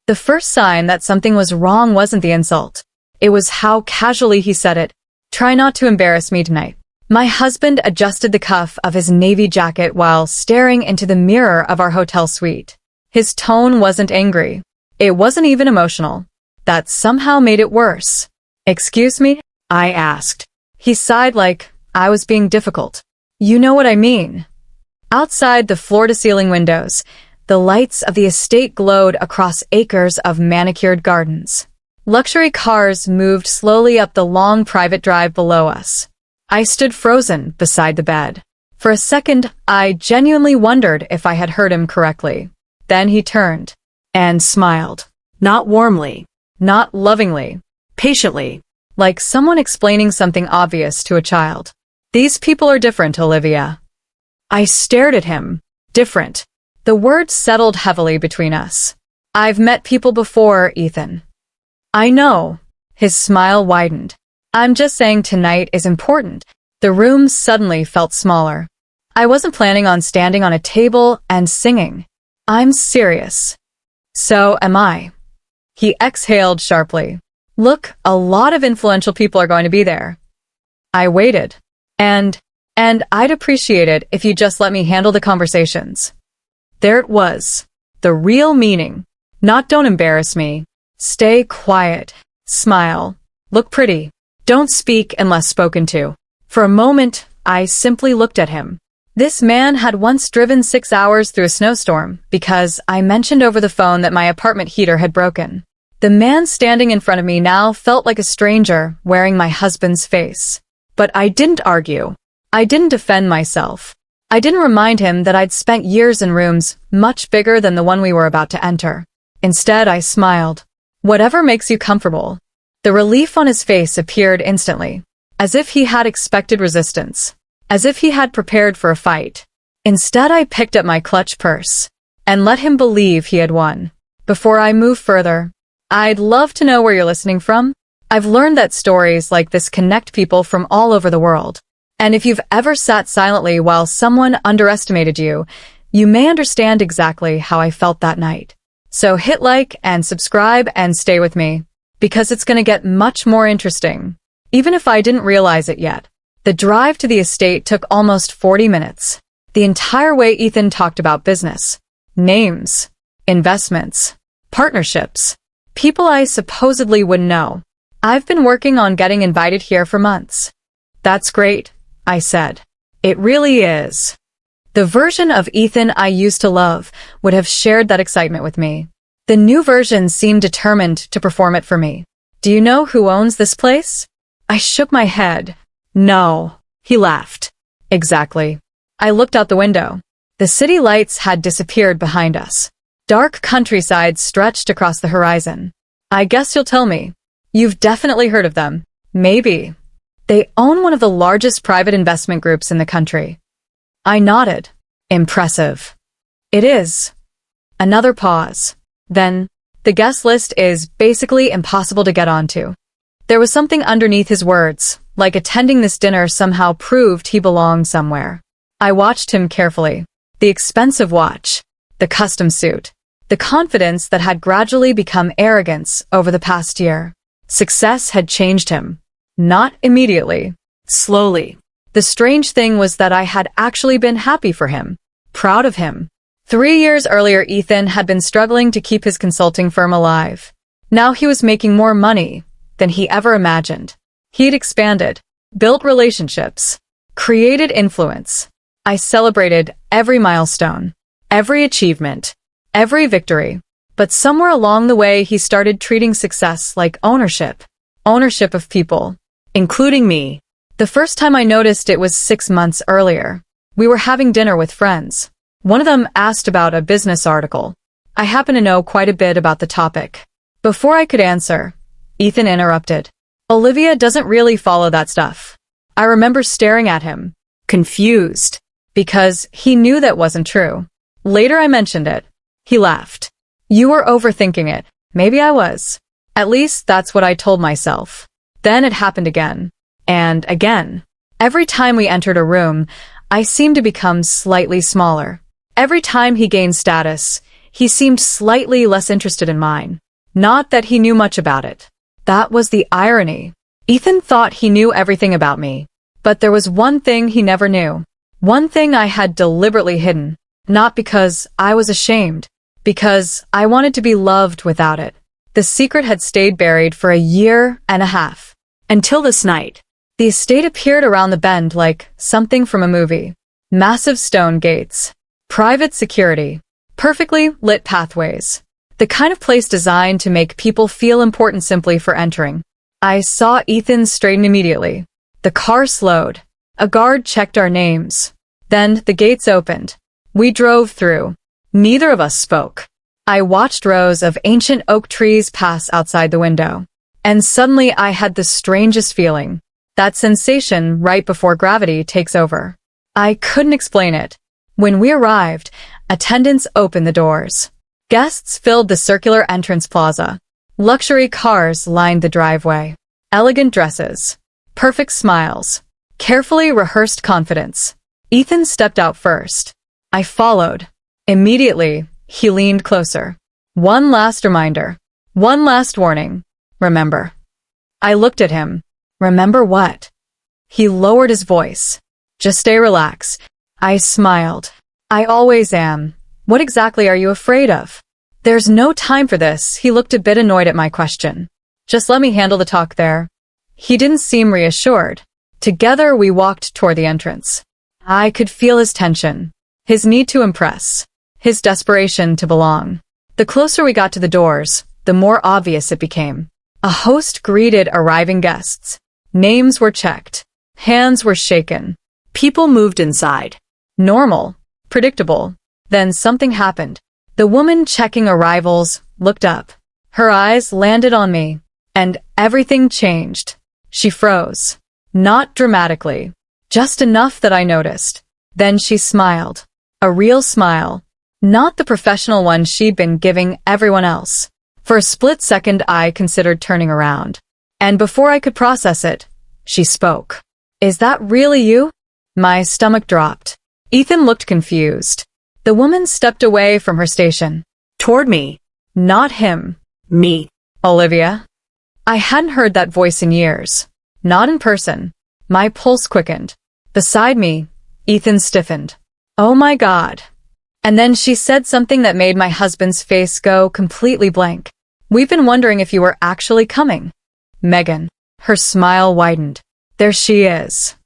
The first sign that something was wrong wasn't the insult. It was how casually he said it. Try not to embarrass me tonight. My husband adjusted the cuff of his navy jacket while staring into the mirror of our hotel suite. His tone wasn't angry. It wasn't even emotional. That somehow made it worse. Excuse me? I asked. He sighed like I was being difficult. You know what I mean. Outside the floor-to-ceiling windows, the lights of the estate glowed across acres of manicured gardens. Luxury cars moved slowly up the long private drive below us. I stood frozen beside the bed. For a second, I genuinely wondered if I had heard him correctly. Then he turned and smiled. Not warmly, not lovingly, patiently, like someone explaining something obvious to a child. These people are different, Olivia. I stared at him. Different. The word settled heavily between us. I've met people before, Ethan. I know. His smile widened. I'm just saying tonight is important. The room suddenly felt smaller. I wasn't planning on standing on a table and singing. I'm serious. So am I. He exhaled sharply. Look, a lot of influential people are going to be there. I waited. And I'd appreciate it if you just let me handle the conversations. There it was. The real meaning. Not don't embarrass me. Stay quiet. Smile. Look pretty. Don't speak unless spoken to. For a moment, I simply looked at him. This man had once driven 6 hours through a snowstorm because I mentioned over the phone that my apartment heater had broken. The man standing in front of me now felt like a stranger wearing my husband's face. But I didn't argue. I didn't defend myself. I didn't remind him that I'd spent years in rooms much bigger than the one we were about to enter. Instead, I smiled. Whatever makes you comfortable. The relief on his face appeared instantly, as if he had expected resistance, as if he had prepared for a fight. Instead, I picked up my clutch purse and let him believe he had won. Before I move further, I'd love to know where you're listening from. I've learned that stories like this connect people from all over the world. And if you've ever sat silently while someone underestimated you, you may understand exactly how I felt that night. So hit like and subscribe and stay with me, because it's going to get much more interesting. Even if I didn't realize it yet. The drive to the estate took almost 40 minutes. The entire way Ethan talked about business, names, investments, partnerships, people I supposedly wouldn't know. I've been working on getting invited here for months. That's great, I said. It really is. The version of Ethan I used to love would have shared that excitement with me. The new version seemed determined to perform it for me. Do you know who owns this place? I shook my head. No. He laughed. Exactly. I looked out the window. The city lights had disappeared behind us. Dark countryside stretched across the horizon. I guess you'll tell me. You've definitely heard of them. Maybe. They own one of the largest private investment groups in the country. I nodded. Impressive. It is. Another pause. Then, the guest list is basically impossible to get onto. There was something underneath his words, like attending this dinner somehow proved he belonged somewhere. I watched him carefully. The expensive watch, the custom suit, the confidence that had gradually become arrogance over the past year. Success had changed him. Not immediately. Slowly. The strange thing was that I had actually been happy for him. Proud of him. 3 years earlier, Ethan had been struggling to keep his consulting firm alive. Now he was making more money than he ever imagined. He'd expanded, built relationships, created influence. I celebrated every milestone, every achievement, every victory. But somewhere along the way, he started treating success like ownership. Ownership of people, including me. The first time I noticed it was 6 months earlier. We were having dinner with friends. One of them asked about a business article. I happen to know quite a bit about the topic. Before I could answer, Ethan interrupted. Olivia doesn't really follow that stuff. I remember staring at him, confused, because he knew that wasn't true. Later I mentioned it. He laughed. You were overthinking it. Maybe I was. At least that's what I told myself. Then it happened again. And again. Every time we entered a room, I seemed to become slightly smaller. Every time he gained status, He seemed slightly less interested in mine. Not that he knew much about it. That was the irony. Ethan thought he knew everything about me. But there was one thing he never knew. One thing I had deliberately hidden. Not because I was ashamed. Because I wanted to be loved without it. The secret had stayed buried for a year and a half. Until this night. The estate appeared around the bend like something from a movie. Massive stone gates. Private security. Perfectly lit pathways. The kind of place designed to make people feel important simply for entering. I saw Ethan straighten immediately. The car slowed. A guard checked our names. Then the gates opened. We drove through. Neither of us spoke. I watched rows of ancient oak trees pass outside the window. And suddenly I had the strangest feeling. That sensation right before gravity takes over. I couldn't explain it. When we arrived, attendants opened the doors. Guests filled the circular entrance plaza. Luxury cars lined the driveway. Elegant dresses. Perfect smiles. Carefully rehearsed confidence. Ethan stepped out first. I followed. Immediately, he leaned closer. One last reminder. One last warning. Remember. I looked at him. Remember what? He lowered his voice. Just stay relaxed. I smiled. I always am. What exactly are you afraid of? There's no time for this. He looked a bit annoyed at my question. Just let me handle the talk there. He didn't seem reassured. Together we walked toward the entrance. I could feel his tension. His need to impress. His desperation to belong. The closer we got to the doors, the more obvious it became. A host greeted arriving guests. Names were checked. Hands were shaken. People moved inside. Normal. Predictable. Then something happened. The woman checking arrivals looked up. Her eyes landed on me. And everything changed. She froze. Not dramatically. Just enough that I noticed. Then she smiled. A real smile. Not the professional one she'd been giving everyone else. For a split second I considered turning around. And before I could process it, she spoke. Is that really you? My stomach dropped. Ethan looked confused. The woman stepped away from her station. Toward me. Not him. Me. Olivia. I hadn't heard that voice in years. Not in person. My pulse quickened. Beside me, Ethan stiffened. Oh my God. And then she said something that made my husband's face go completely blank. We've been wondering if you were actually coming. Megan. Her smile widened. There she is.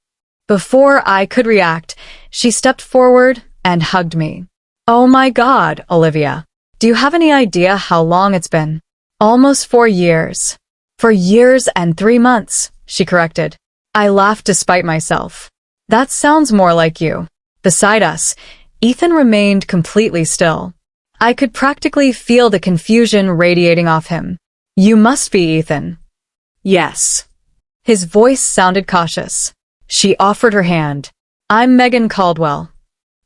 Before I could react, she stepped forward and hugged me. Oh my God, Olivia. Do you have any idea how long it's been? Almost 4 years. 4 years and 3 months, she corrected. I laughed despite myself. That sounds more like you. Beside us, Ethan remained completely still. I could practically feel the confusion radiating off him. You must be Ethan. Yes. His voice sounded cautious. She offered her hand. I'm Megan Caldwell.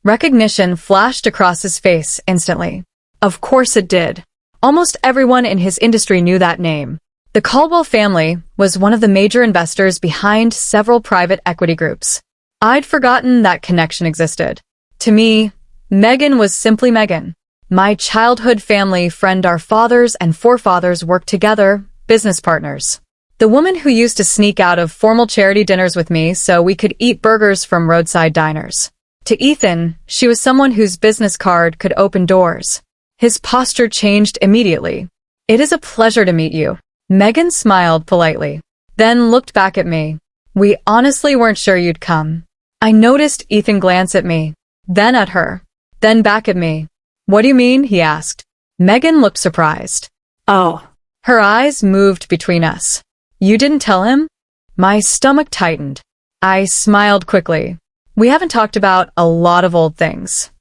Recognition flashed across his face instantly. Of course it did. Almost everyone in his industry knew that name. The Caldwell family was one of the major investors behind several private equity groups. I'd forgotten that connection existed. To me, Megan was simply Megan. My childhood family friend, our fathers and forefathers worked together, business partners. The woman who used to sneak out of formal charity dinners with me so we could eat burgers from roadside diners. To Ethan, she was someone whose business card could open doors. His posture changed immediately. It is a pleasure to meet you. Megan smiled politely, then looked back at me. We honestly weren't sure you'd come. I noticed Ethan glance at me, then at her, then back at me. What do you mean? He asked. Megan looked surprised. Oh. Her eyes moved between us. You didn't tell him? My stomach tightened. I smiled quickly. We haven't talked about a lot of old things.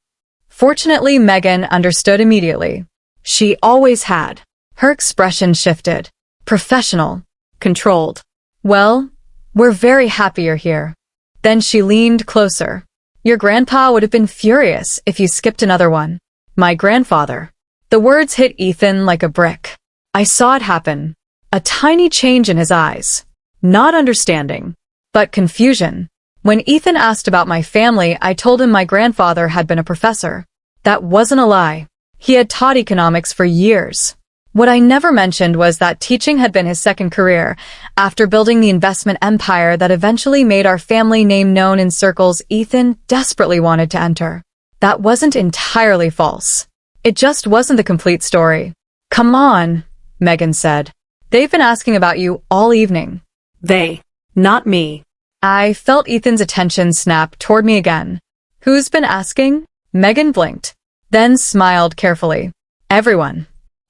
Fortunately, Megan understood immediately. She always had. Her expression shifted. Professional. Controlled. Well, we're very happy you're here. Then she leaned closer. Your grandpa would have been furious if you skipped another one. My grandfather. The words hit Ethan like a brick. I saw it happen. A tiny change in his eyes. Not understanding, but confusion. When Ethan asked about my family, I told him my grandfather had been a professor. That wasn't a lie. He had taught economics for years. What I never mentioned was that teaching had been his second career, after building the investment empire that eventually made our family name known in circles Ethan desperately wanted to enter. That wasn't entirely false. It just wasn't the complete story. "Come on," Megan said. "They've been asking about you all evening." They, not me. I felt Ethan's attention snap toward me again. "Who's been asking?" Megan blinked, then smiled carefully. "Everyone."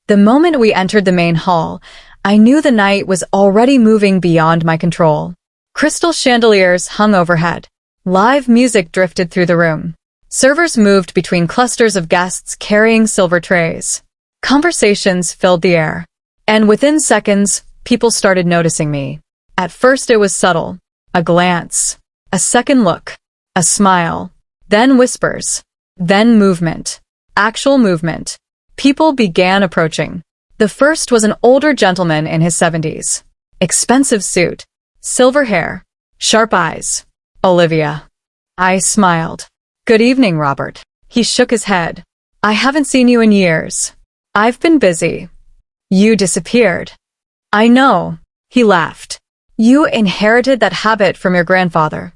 The moment we entered the main hall, I knew the night was already moving beyond my control. Crystal chandeliers hung overhead. Live music drifted through the room. Servers moved between clusters of guests carrying silver trays. Conversations filled the air. And within seconds, people started noticing me. At first it was subtle. A glance. A second look. A smile. Then whispers. Then movement. Actual movement. People began approaching. The first was an older gentleman in his 70s. Expensive suit. Silver hair. Sharp eyes. Olivia. I smiled. "Good evening, Robert." He shook his head. "I haven't seen you in years." "I've been busy." "You disappeared." "I know." He laughed. "You inherited that habit from your grandfather."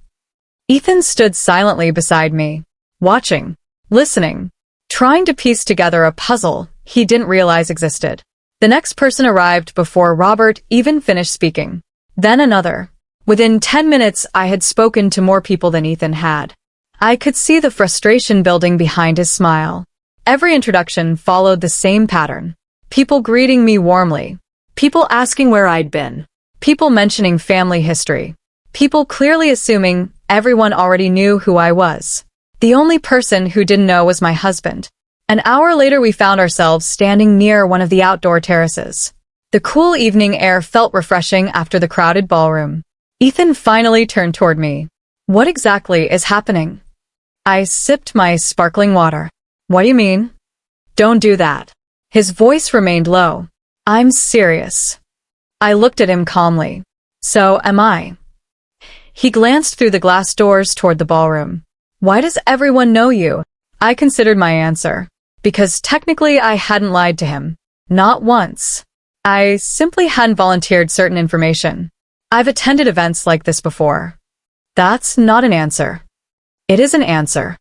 Ethan stood silently beside me, watching, listening, trying to piece together a puzzle he didn't realize existed. The next person arrived before Robert even finished speaking. Then another. Within 10 minutes, I had spoken to more people than Ethan had. I could see the frustration building behind his smile. Every introduction followed the same pattern. People greeting me warmly. People asking where I'd been. People mentioning family history. People clearly assuming everyone already knew who I was. The only person who didn't know was my husband. An hour later we found ourselves standing near one of the outdoor terraces. The cool evening air felt refreshing after the crowded ballroom. Ethan finally turned toward me. "What exactly is happening?" I sipped my sparkling water. "What do you mean?" "Don't do that." His voice remained low. "I'm serious." I looked at him calmly. "So am I." He glanced through the glass doors toward the ballroom. "Why does everyone know you?" I considered my answer. Because technically I hadn't lied to him. Not once. I simply hadn't volunteered certain information. I've attended events like this before. That's not an answer. It is an answer.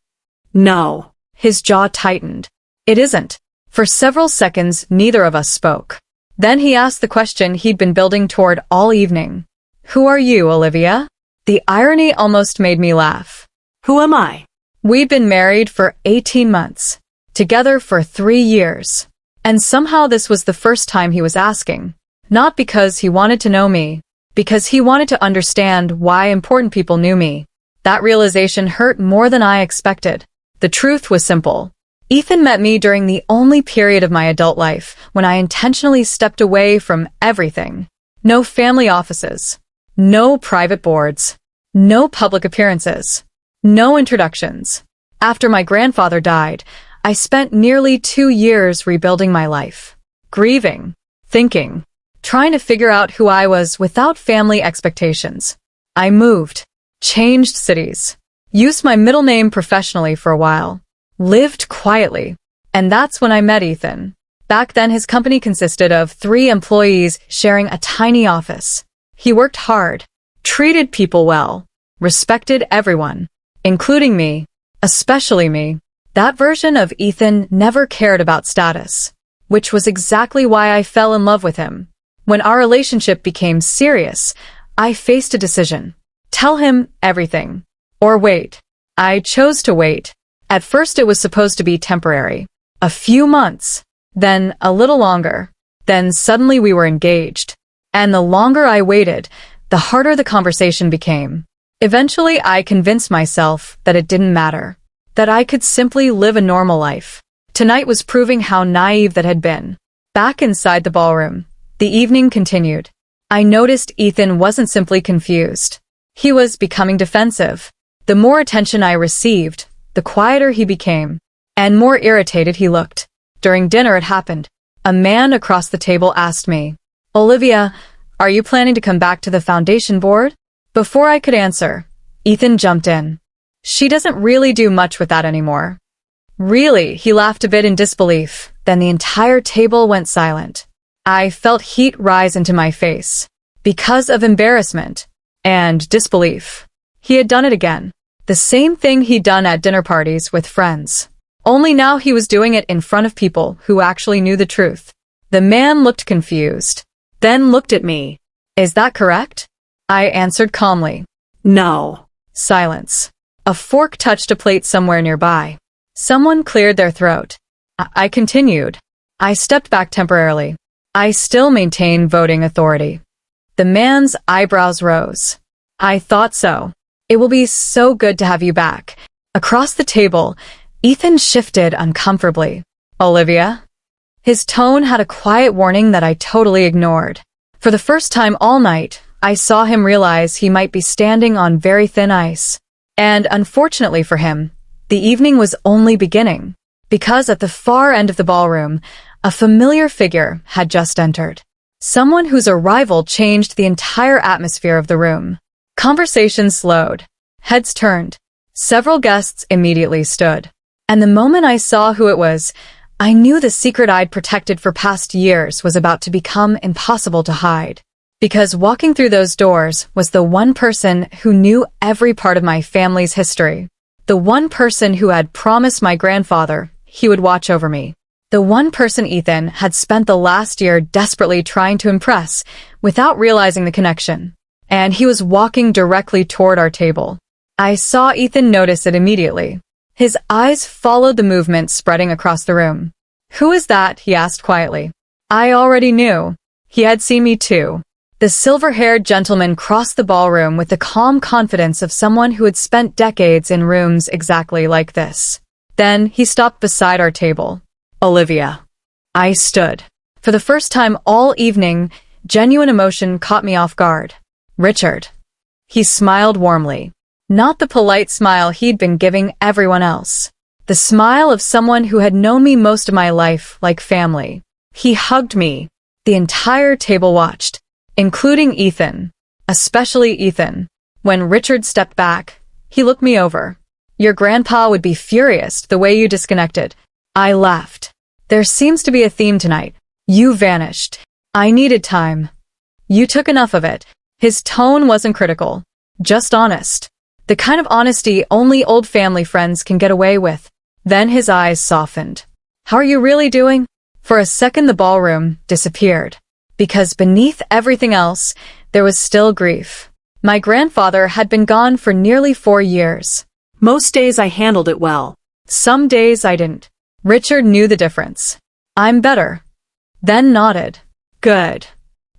No. His jaw tightened. It isn't. For several seconds, neither of us spoke. Then he asked the question he'd been building toward all evening. "Who are you, Olivia?" The irony almost made me laugh. Who am I? We'd been married for 18 months. Together for 3 years. And somehow this was the first time he was asking. Not because he wanted to know me. Because he wanted to understand why important people knew me. That realization hurt more than I expected. The truth was simple. Ethan met me during the only period of my adult life when I intentionally stepped away from everything. No family offices. No private boards. No public appearances. No introductions. After my grandfather died, I spent nearly 2 years rebuilding my life. Grieving. Thinking. Trying to figure out who I was without family expectations. I moved. Changed cities. Used my middle name professionally for a while. Lived quietly. And that's when I met Ethan. Back then his company consisted of 3 employees sharing a tiny office. He worked hard. Treated people well. Respected everyone. Including me. Especially me. That version of Ethan never cared about status. Which was exactly why I fell in love with him. When our relationship became serious, I faced a decision. Tell him everything. Or wait. I chose to wait. At first it was supposed to be temporary. A few months. Then a little longer. Then suddenly we were engaged. And the longer I waited, the harder the conversation became. Eventually I convinced myself that it didn't matter. That I could simply live a normal life. Tonight was proving how naive that had been. Back inside the ballroom, the evening continued. I noticed Ethan wasn't simply confused. He was becoming defensive. The more attention I received, the quieter he became, and more irritated he looked. During dinner it happened. A man across the table asked me, "Olivia, are you planning to come back to the foundation board?" Before I could answer, Ethan jumped in. "She doesn't really do much with that anymore." Really? He laughed a bit in disbelief. Then the entire table went silent. I felt heat rise into my face. Because of embarrassment and disbelief. He had done it again. The same thing he'd done at dinner parties with friends. Only now he was doing it in front of people who actually knew the truth. The man looked confused, then looked at me. Is that correct? I answered calmly. No. Silence. A fork touched a plate somewhere nearby. Someone cleared their throat. I continued. I stepped back temporarily. I still maintain voting authority. The man's eyebrows rose. I thought so. It will be so good to have you back. Across the table, Ethan shifted uncomfortably. Olivia? His tone had a quiet warning that I totally ignored. For the first time all night, I saw him realize he might be standing on very thin ice. And unfortunately for him, the evening was only beginning, because at the far end of the ballroom, a familiar figure had just entered. Someone whose arrival changed the entire atmosphere of the room. Conversation slowed. Heads turned. Several guests immediately stood. And the moment I saw who it was, I knew the secret I'd protected for past years was about to become impossible to hide. Because walking through those doors was the one person who knew every part of my family's history. The one person who had promised my grandfather he would watch over me. The one person Ethan had spent the last year desperately trying to impress without realizing the connection. And he was walking directly toward our table. I saw Ethan notice it immediately. His eyes followed the movement spreading across the room. Who is that? He asked quietly. I already knew. He had seen me too. The silver-haired gentleman crossed the ballroom with the calm confidence of someone who had spent decades in rooms exactly like this. Then he stopped beside our table. Olivia. I stood. For the first time all evening, genuine emotion caught me off guard. Richard. He smiled warmly. Not the polite smile he'd been giving everyone else. The smile of someone who had known me most of my life like family. He hugged me. The entire table watched, including Ethan. Especially Ethan. When Richard stepped back, he looked me over. Your grandpa would be furious the way you disconnected. I laughed. There seems to be a theme tonight. You vanished. I needed time. You took enough of it. His tone wasn't critical, just honest. The kind of honesty only old family friends can get away with. Then his eyes softened. How are you really doing? For a second the ballroom disappeared. Because beneath everything else, there was still grief. My grandfather had been gone for nearly 4 years. Most days I handled it well. Some days I didn't. Richard knew the difference. I'm better. Then nodded. Good.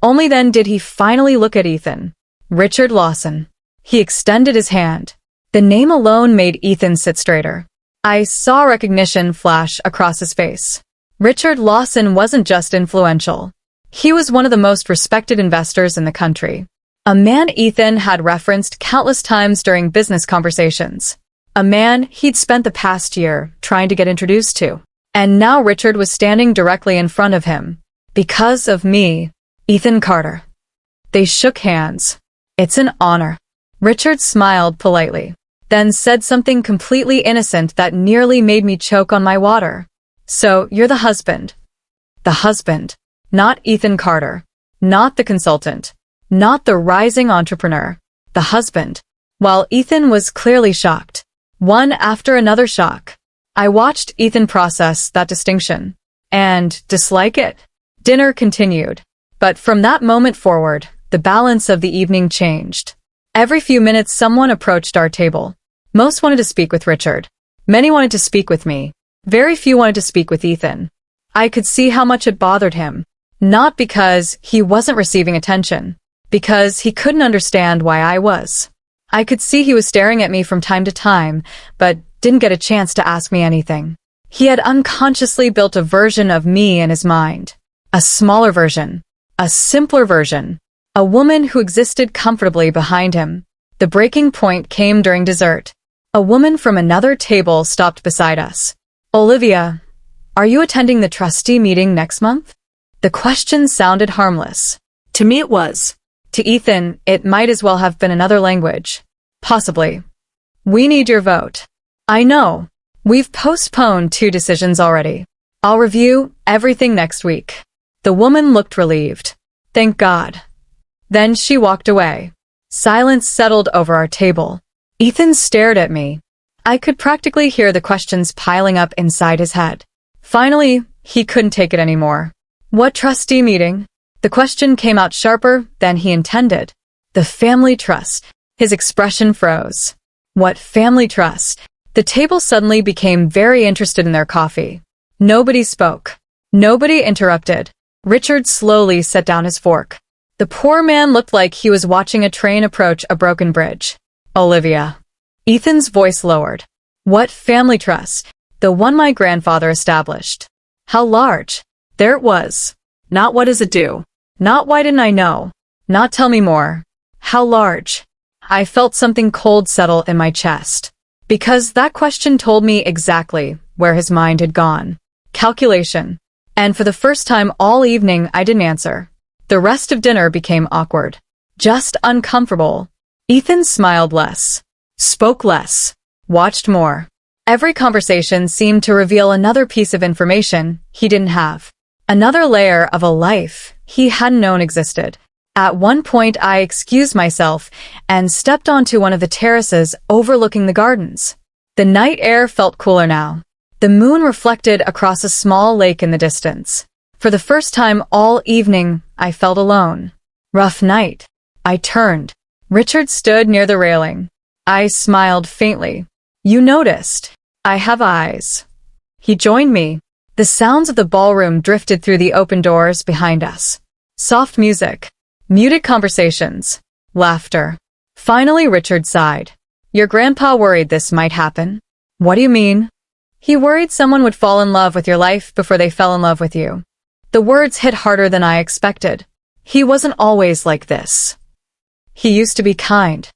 Only then did he finally look at Ethan. Richard Lawson. He extended his hand. The name alone made Ethan sit straighter. I saw recognition flash across his face. Richard Lawson wasn't just influential. He was one of the most respected investors in the country. A man Ethan had referenced countless times during business conversations. A man he'd spent the past year trying to get introduced to. And now Richard was standing directly in front of him. Because of me. Ethan Carter. They shook hands. It's an honor. Richard smiled politely, then said something completely innocent that nearly made me choke on my water. So, you're the husband. The husband. Not Ethan Carter. Not the consultant. Not the rising entrepreneur. The husband. While Ethan was clearly shocked. One after another shock. I watched Ethan process that distinction. And dislike it. Dinner continued. But from that moment forward, the balance of the evening changed. Every few minutes someone approached our table. Most wanted to speak with Richard. Many wanted to speak with me. Very few wanted to speak with Ethan. I could see how much it bothered him. Not because he wasn't receiving attention. Because he couldn't understand why I was. I could see he was staring at me from time to time, but didn't get a chance to ask me anything. He had unconsciously built a version of me in his mind. A smaller version. A simpler version. A woman who existed comfortably behind him. The breaking point came during dessert. A woman from another table stopped beside us. Olivia, are you attending the trustee meeting next month? The question sounded harmless. To me it was. To Ethan, it might as well have been another language. Possibly. We need your vote. I know. We've postponed 2 decisions already. I'll review everything next week. The woman looked relieved. Thank God. Then she walked away. Silence settled over our table. Ethan stared at me. I could practically hear the questions piling up inside his head. Finally, he couldn't take it anymore. What trustee meeting? The question came out sharper than he intended. The family trust. His expression froze. What family trust? The table suddenly became very interested in their coffee. Nobody spoke. Nobody interrupted. Richard slowly set down his fork. The poor man looked like he was watching a train approach a broken bridge. Olivia. Ethan's voice lowered. What family trust? The one my grandfather established. How large? There it was. Not what does it do? Not why didn't I know? Not tell me more. How large? I felt something cold settle in my chest. Because that question told me exactly where his mind had gone. Calculation. And for the first time all evening I didn't answer. The rest of dinner became awkward. Just uncomfortable. Ethan smiled less. Spoke less. Watched more. Every conversation seemed to reveal another piece of information he didn't have. Another layer of a life he hadn't known existed. At one point I excused myself and stepped onto one of the terraces overlooking the gardens. The night air felt cooler now. The moon reflected across a small lake in the distance. For the first time all evening, I felt alone. Rough night. I turned. Richard stood near the railing. I smiled faintly. You noticed. I have eyes. He joined me. The sounds of the ballroom drifted through the open doors behind us. Soft music. Muted conversations. Laughter. Finally Richard sighed. Your grandpa worried this might happen. What do you mean? He worried someone would fall in love with your life before they fell in love with you. The words hit harder than I expected. He wasn't always like this. He used to be kind.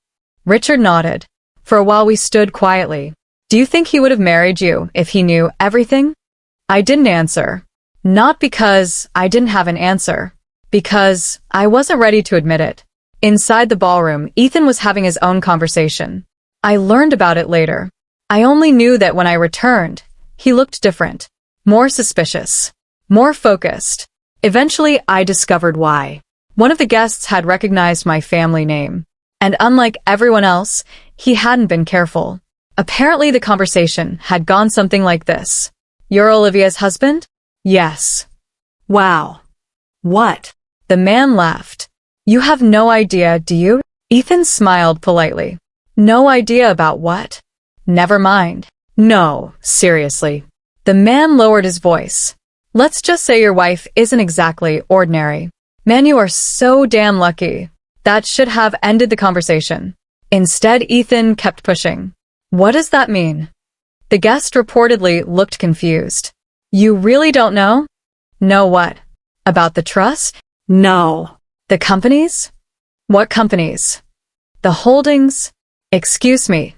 Richard nodded. For a while we stood quietly. Do you think he would have married you if he knew everything? I didn't answer. Not because I didn't have an answer. Because I wasn't ready to admit it. Inside the ballroom, Ethan was having his own conversation. I learned about it later. I only knew that when I returned, he looked different. More suspicious. More focused. Eventually, I discovered why. One of the guests had recognized my family name. And unlike everyone else, he hadn't been careful. Apparently, the conversation had gone something like this. You're Olivia's husband? Yes. Wow. What? The man laughed. You have no idea, do you? Ethan smiled politely. No idea about what? Never mind. No, seriously. The man lowered his voice. Let's just say your wife isn't exactly ordinary. Man, you are so damn lucky. That should have ended the conversation. Instead, Ethan kept pushing. What does that mean? The guest reportedly looked confused. You really don't know? Know what? About the trust? No. The companies? What companies? The holdings? Excuse me.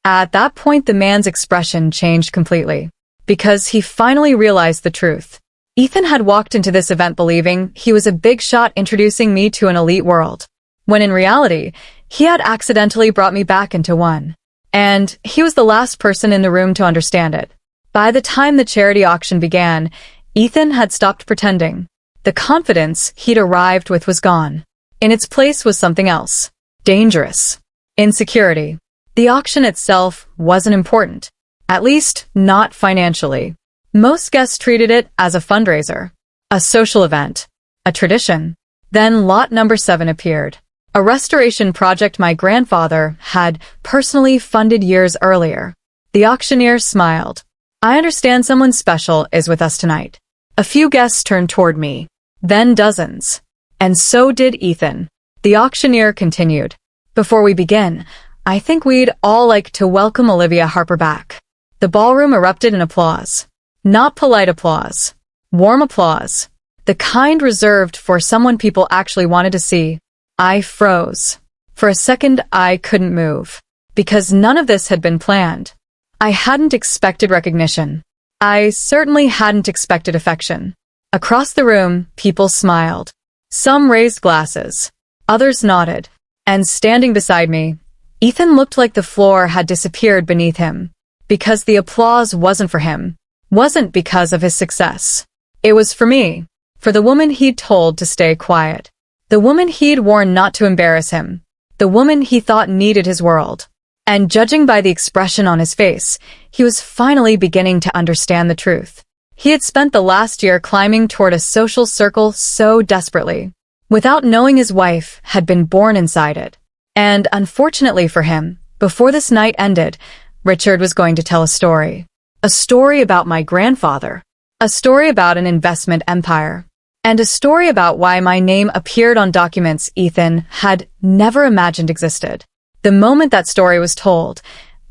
At that point, the man's expression changed completely. Because he finally realized the truth. Ethan had walked into this event believing he was a big shot introducing me to an elite world. When in reality, he had accidentally brought me back into one. And he was the last person in the room to understand it. By the time the charity auction began, Ethan had stopped pretending. The confidence he'd arrived with was gone. In its place was something else. Dangerous. Insecurity. The auction itself wasn't important. At least, not financially. Most guests treated it as a fundraiser. A social event. A tradition. Then lot number 7 appeared. A restoration project my grandfather had personally funded years earlier. The auctioneer smiled. I understand someone special is with us tonight. A few guests turned toward me. Then dozens. And so did Ethan. The auctioneer continued. Before we begin, I think we'd all like to welcome Olivia Harper back. The ballroom erupted in applause. Not polite applause. Warm applause. The kind reserved for someone people actually wanted to see. I froze. For a second, I couldn't move. Because none of this had been planned. I hadn't expected recognition. I certainly hadn't expected affection. Across the room, people smiled. Some raised glasses. Others nodded. And standing beside me, Ethan looked like the floor had disappeared beneath him. because the applause wasn't for him, wasn't because of his success. It was for me, for the woman he'd told to stay quiet, the woman he'd warned not to embarrass him, the woman he thought needed his world. And judging by the expression on his face, he was finally beginning to understand the truth. He had spent the last year climbing toward a social circle so desperately, without knowing his wife had been born inside it. And unfortunately for him, before this night ended, Richard was going to tell a story. A story about my grandfather. A story about an investment empire. And a story about why my name appeared on documents Ethan had never imagined existed. The moment that story was told,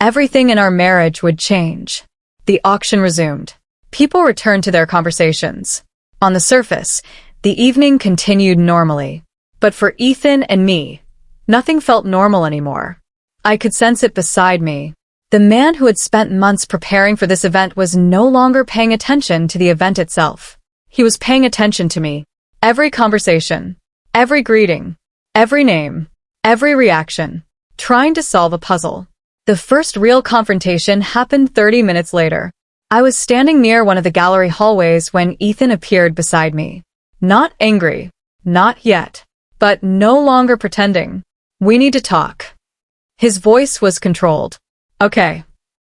everything in our marriage would change. The auction resumed. People returned to their conversations. On the surface, the evening continued normally. But for Ethan and me, nothing felt normal anymore. I could sense it beside me. The man who had spent months preparing for this event was no longer paying attention to the event itself. He was paying attention to me. Every conversation, every greeting, every name, every reaction. Trying to solve a puzzle. The first real confrontation happened 30 minutes later. I was standing near one of the gallery hallways when Ethan appeared beside me. Not angry. Not yet. But no longer pretending. We need to talk. His voice was controlled. Okay.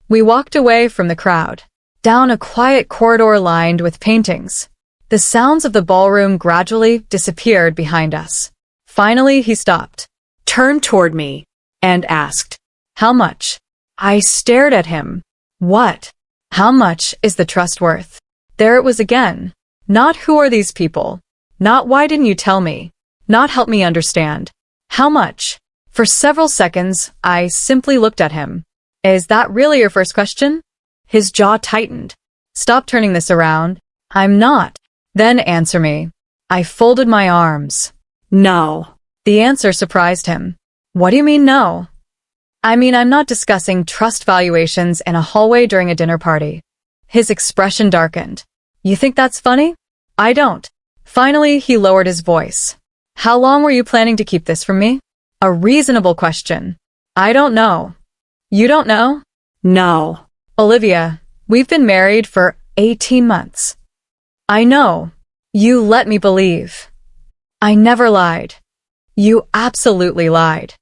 We walked away from the crowd. Down a quiet corridor lined with paintings. The sounds of the ballroom gradually disappeared behind us. Finally, he stopped. Turned toward me. And asked, "How much?" I stared at him. What? How much is the trust worth? There it was again. Not who are these people? Not why didn't you tell me? Not help me understand. How much? For several seconds, I simply looked at him. Is that really your first question? His jaw tightened. Stop turning this around. I'm not. Then answer me. I folded my arms. No. The answer surprised him. What do you mean no? I mean, I'm not discussing trust valuations in a hallway during a dinner party. His expression darkened. You think that's funny? I don't. Finally, he lowered his voice. How long were you planning to keep this from me? A reasonable question. I don't know. You don't know? No. Olivia, we've been married for 18 months. I know. You let me believe. I never lied. You absolutely lied.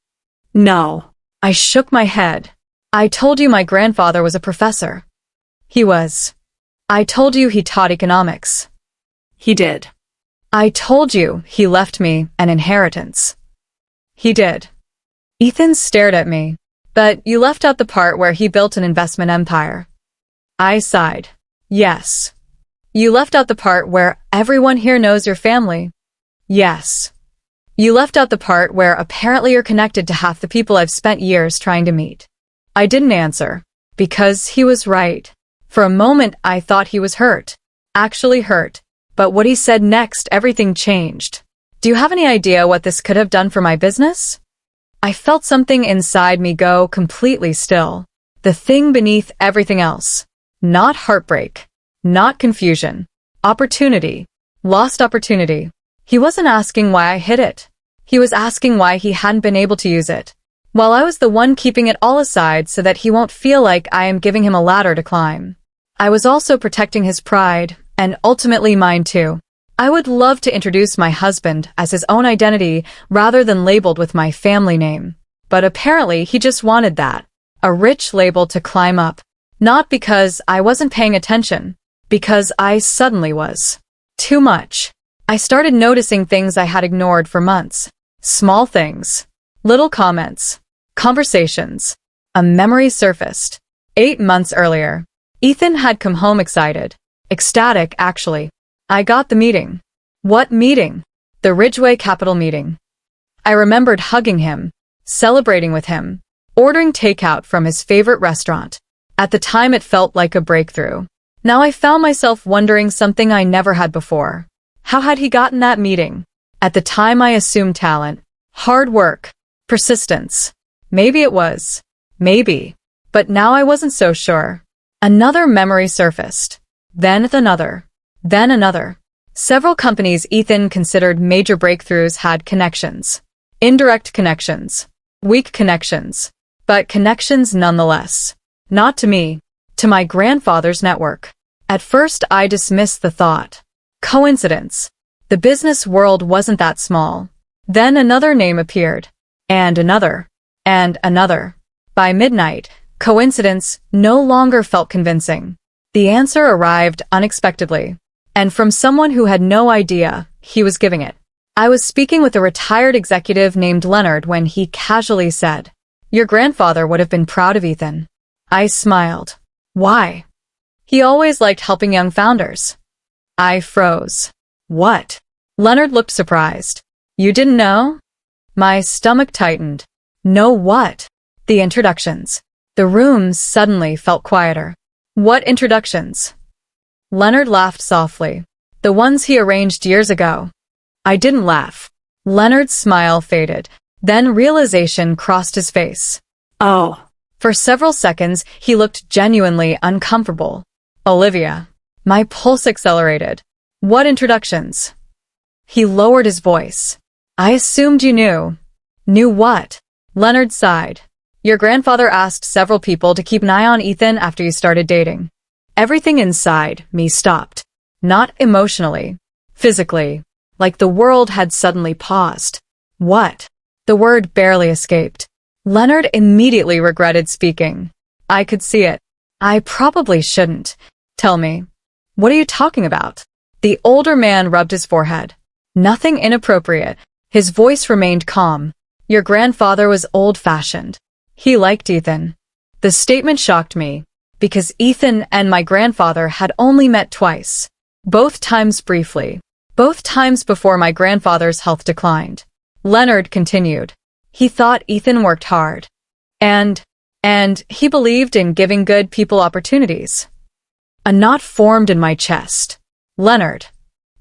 No. I shook my head. I told you my grandfather was a professor. He was. I told you he taught economics. He did. I told you he left me an inheritance. He did. Ethan stared at me. But you left out the part where he built an investment empire. I sighed. Yes. You left out the part where everyone here knows your family. Yes. You left out the part where apparently you're connected to half the people I've spent years trying to meet. I didn't answer, because he was right. For a moment I thought he was hurt. Actually hurt. But what he said next, everything changed. Do you have any idea what this could have done for my business? I felt something inside me go completely still. The thing beneath everything else. Not heartbreak. Not confusion. Opportunity. Lost opportunity. He wasn't asking why I hid it. He was asking why he hadn't been able to use it. While I was the one keeping it all aside so that he won't feel like I am giving him a ladder to climb. I was also protecting his pride, and ultimately mine too. I would love to introduce my husband as his own identity rather than labeled with my family name. But apparently he just wanted that. A rich label to climb up. Not because I wasn't paying attention. Because I suddenly was. Too much. I started noticing things I had ignored for months. Small things. Little comments. Conversations. A memory surfaced. 8 months earlier. Ethan had come home excited. Ecstatic, actually. I got the meeting. What meeting? The Ridgeway Capital meeting. I remembered hugging him, celebrating with him, ordering takeout from his favorite restaurant. At the time it felt like a breakthrough. Now I found myself wondering something I never had before. How had he gotten that meeting? At the time I assumed talent, hard work, persistence. Maybe it was. Maybe. But now I wasn't so sure. Another memory surfaced. Then another. Then another. Several companies Ethan considered major breakthroughs had connections. Indirect connections. Weak connections. But connections nonetheless. Not to me. to my grandfather's network. At first, I dismissed the thought. Coincidence. The business world wasn't that small. Then another name appeared. And another. And another. By midnight, coincidence no longer felt convincing. The answer arrived unexpectedly, and from someone who had no idea he was giving it. I was speaking with a retired executive named Leonard when he casually said, "Your grandfather would have been proud of Ethan." I smiled. Why? He always liked helping young founders. I froze. What? Leonard looked surprised. You didn't know? My stomach tightened. Know what? The introductions. The rooms suddenly felt quieter. What introductions? Leonard laughed softly. The ones he arranged years ago. I didn't laugh. Leonard's smile faded. Then realization crossed his face. Oh. For several seconds, he looked genuinely uncomfortable. Olivia. My pulse accelerated. What introductions? He lowered his voice. I assumed you knew. Knew what? Leonard sighed. Your grandfather asked several people to keep an eye on Ethan after you started dating. Everything inside me stopped. Not emotionally. Physically. Like the world had suddenly paused. What? The word barely escaped. Leonard immediately regretted speaking. I could see it. I probably shouldn't. Tell me. What are you talking about? The older man rubbed his forehead. Nothing inappropriate. His voice remained calm. Your grandfather was old-fashioned. He liked Ethan. The statement shocked me, because Ethan and my grandfather had only met twice. Both times briefly. Both times before my grandfather's health declined. Leonard continued. He thought Ethan worked hard. And he believed in giving good people opportunities. A knot formed in my chest. Leonard.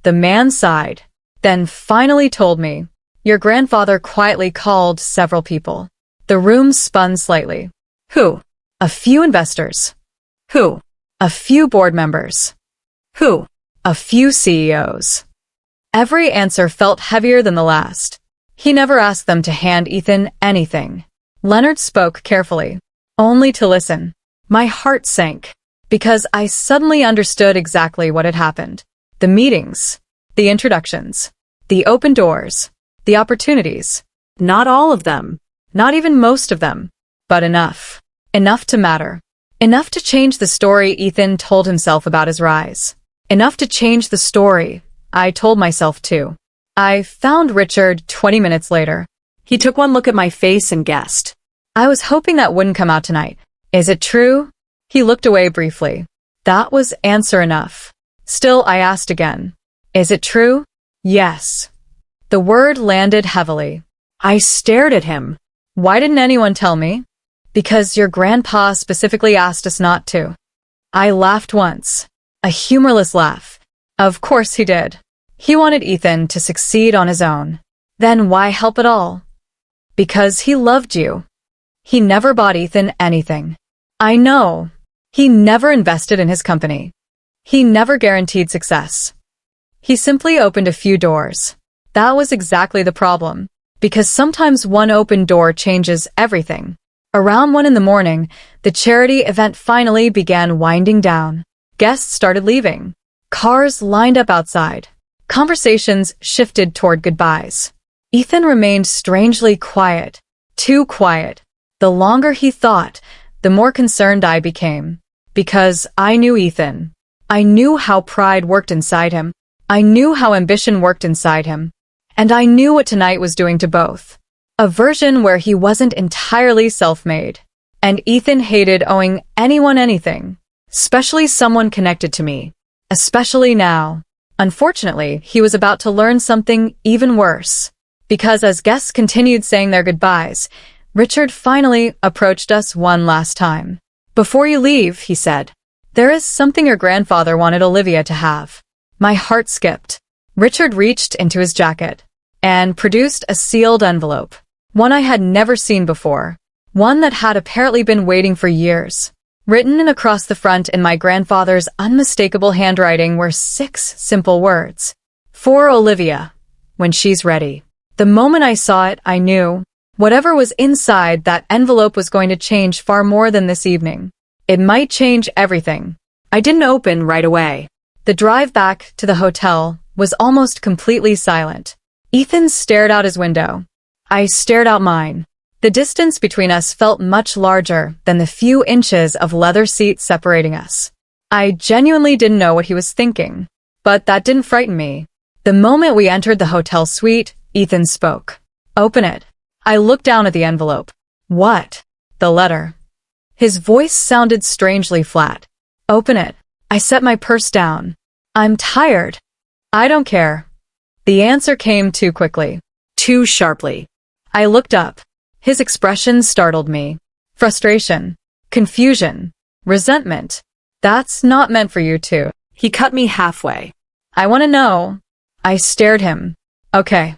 The man sighed, then finally told me, your grandfather quietly called several people. The room spun slightly. Who? A few investors. Who? A few board members. Who? A few CEOs. Every answer felt heavier than the last. He never asked them to hand Ethan anything. Leonard spoke carefully, only to listen. My heart sank, because I suddenly understood exactly what had happened. The meetings, the introductions, the open doors, the opportunities. Not all of them, not even most of them, but enough. Enough to matter. Enough to change the story Ethan told himself about his rise. Enough to change the story I told myself too. I found Richard 20 minutes later. He took one look at my face and guessed. I was hoping that wouldn't come out tonight. Is it true? He looked away briefly. That was answer enough. Still, I asked again. Is it true? Yes. The word landed heavily. I stared at him. Why didn't anyone tell me? Because your grandpa specifically asked us not to. I laughed once. A humorless laugh. Of course he did. He wanted Ethan to succeed on his own. Then why help at all? Because he loved you. He never bought Ethan anything. I know. He never invested in his company. He never guaranteed success. He simply opened a few doors. That was exactly the problem. Because sometimes one open door changes everything. Around 1 a.m, the charity event finally began winding down. Guests started leaving. Cars lined up outside. Conversations shifted toward goodbyes. Ethan remained strangely quiet. Too quiet. The longer he thought, the more concerned I became. Because I knew Ethan. I knew how pride worked inside him. I knew how ambition worked inside him. And I knew what tonight was doing to both. A version where he wasn't entirely self-made. And Ethan hated owing anyone anything. Especially someone connected to me. Especially now. Unfortunately, he was about to learn something even worse. Because as guests continued saying their goodbyes, Richard finally approached us one last time. Before you leave, he said, there is something your grandfather wanted Olivia to have. My heart skipped. Richard reached into his jacket and produced a sealed envelope. One I had never seen before. One that had apparently been waiting for years. Written in across the front in my grandfather's unmistakable handwriting were 6 simple words. For Olivia, when she's ready. The moment I saw it, I knew. Whatever was inside that envelope was going to change far more than this evening. It might change everything. I didn't open right away. The drive back to the hotel was almost completely silent. Ethan stared out his window. I stared out mine. The distance between us felt much larger than the few inches of leather seat separating us. I genuinely didn't know what he was thinking, but that didn't frighten me. The moment we entered the hotel suite, Ethan spoke. "Open it." I looked down at the envelope. "What?" "The letter." His voice sounded strangely flat. "Open it." I set my purse down. "I'm tired." "I don't care." The answer came too quickly. Too sharply. I looked up. His expression startled me. Frustration. Confusion. Resentment. "That's not meant for you to." He cut me halfway. "I want to know." I stared him. "Okay."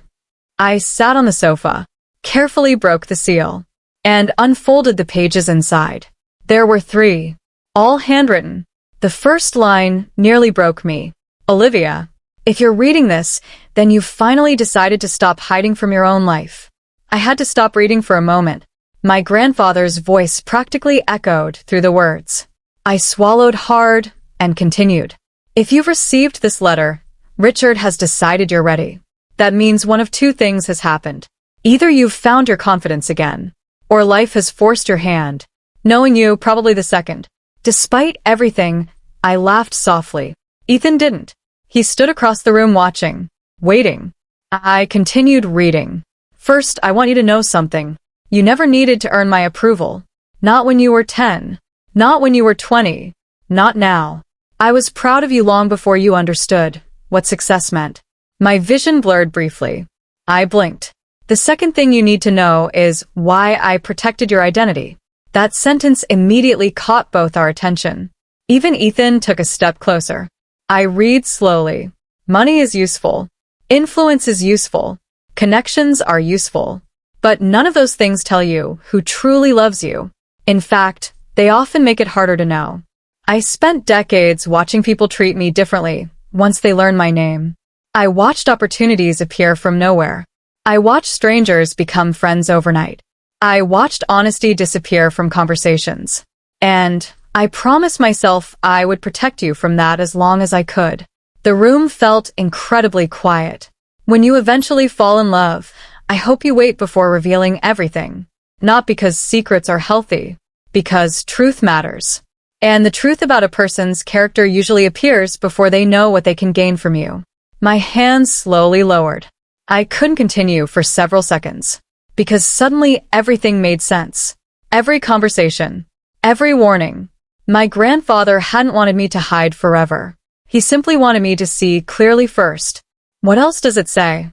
I sat on the sofa, carefully broke the seal, and unfolded the pages inside. There were 3, all handwritten. The first line nearly broke me. "Olivia, if you're reading this, then you've finally decided to stop hiding from your own life." I had to stop reading for a moment. My grandfather's voice practically echoed through the words. I swallowed hard and continued. "If you've received this letter, Richard has decided you're ready. That means one of 2 things has happened. Either you've found your confidence again, or life has forced your hand. Knowing you, probably the second." Despite everything, I laughed softly. Ethan didn't. He stood across the room watching, waiting. I continued reading. "First, I want you to know something. You never needed to earn my approval. Not when you were 10. Not when you were 20. Not now. I was proud of you long before you understood what success meant." My vision blurred briefly. I blinked. "The second thing you need to know is why I protected your identity." That sentence immediately caught both our attention. Even Ethan took a step closer. I read slowly. "Money is useful. Influence is useful. Connections are useful. But none of those things tell you who truly loves you. In fact, they often make it harder to know. I spent decades watching people treat me differently once they learned my name. I watched opportunities appear from nowhere. I watched strangers become friends overnight. I watched honesty disappear from conversations. And I promised myself I would protect you from that as long as I could. The room felt incredibly quiet. When you eventually fall in love, I hope you wait before revealing everything. Not because secrets are healthy, because truth matters. And the truth about a person's character usually appears before they know what they can gain from you. My hands slowly lowered. I couldn't continue for several seconds, because suddenly everything made sense. Every conversation, every warning. My grandfather hadn't wanted me to hide forever. He simply wanted me to see clearly first. "What else does it say?"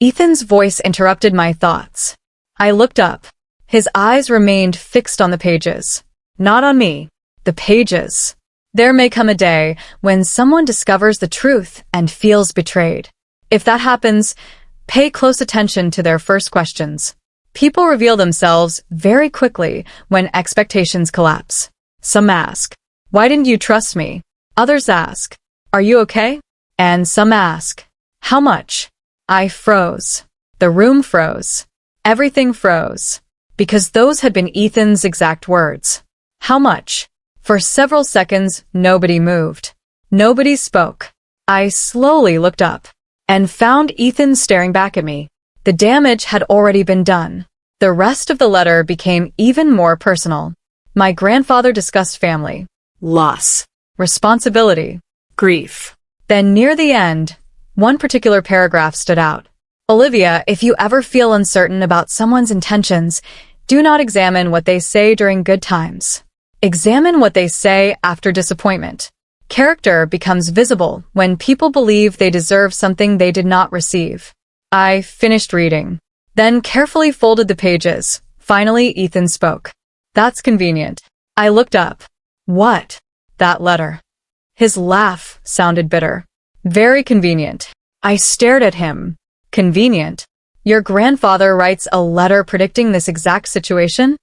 Ethan's voice interrupted my thoughts. I looked up. His eyes remained fixed on the pages. Not on me. The pages. "There may come a day when someone discovers the truth and feels betrayed. If that happens, pay close attention to their first questions. People reveal themselves very quickly when expectations collapse. Some ask, 'Why didn't you trust me?' Others ask, 'Are you okay?' And some ask, 'How much?' I froze. The room froze. Everything froze. Because those had been Ethan's exact words. How much? For several seconds, nobody moved. Nobody spoke. I slowly looked up and found Ethan staring back at me. The damage had already been done. The rest of the letter became even more personal. My grandfather discussed family, Loss. responsibility, Grief. Then near the end, one particular paragraph stood out. "Olivia, if you ever feel uncertain about someone's intentions, do not examine what they say during good times. Examine what they say after disappointment. Character becomes visible when people believe they deserve something they did not receive." I finished reading, then carefully folded the pages. Finally, Ethan spoke. "That's convenient." I looked up. "What?" "That letter." His laugh sounded bitter. "Very convenient." I stared at him. "Convenient? Your grandfather writes a letter predicting this exact situation?"